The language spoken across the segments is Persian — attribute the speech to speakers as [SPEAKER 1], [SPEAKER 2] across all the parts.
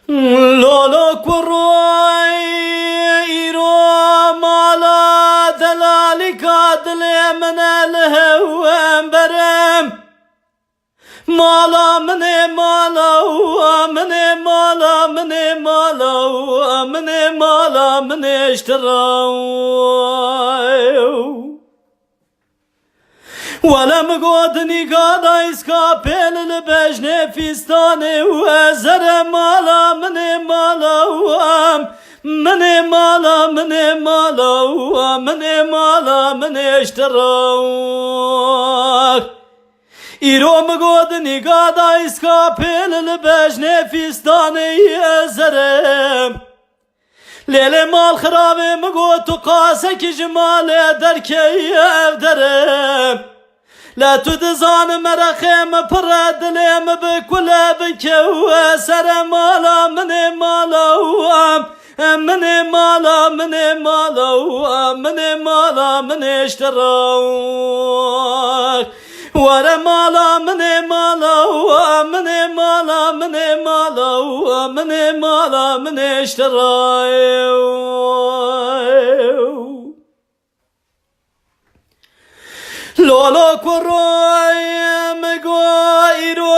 [SPEAKER 1] لولو كروي إيرو مالا دلالي كادلي من الهوام برم مالا مني مالا مني مالا مني مالا مني مالا مني اشتراو ولم قدني قاد اسكابيل البجن فيستاني وزر مالا مني مالا مني مالا مني مالا مني مالا مني اشتراو إيرو مقودني قاد اسكابيل البجن فيستاني وزر ليلة مال خرابي مقود تقاسك جمالي دركي درم لا تدزان مرخم برد ليم بكل بكو سر مالا مني مالا مني مالا مني مالا مني مالا مني اشتراك ورا مالا مني مالا مني مالا مني مالا مني مالا مني اشتراك لولو كروي مقويرو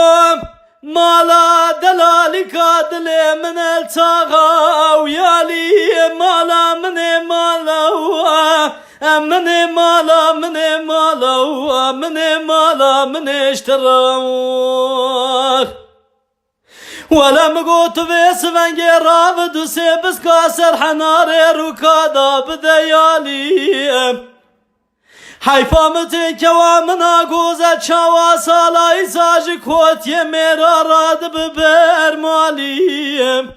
[SPEAKER 1] مالا دلالي كادلي من التغا ويالي مالا مني مالا مني مالا مني مالا مني مالا مني اشتراك ولا مقوت بيس فنجي رافد وسيبس كاسر حناري ركادا بديالي حیفا متک و منا گوزه چوا سالای ساج کوتی میرا راد ببر مالیم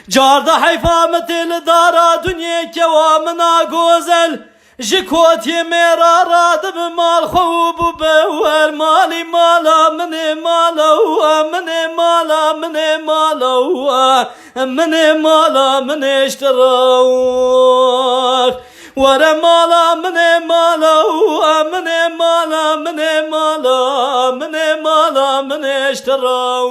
[SPEAKER 1] جارده حیفا متل دارا دنیا که و منا گوزل جکوتی میرا راد بمال خوب بور مالی مالا منی مالا منی مالا منی مالا منی مالا منی اشتراک ورا مالا مني مالا مني مالا مني مالا مني مالا مني اشتراو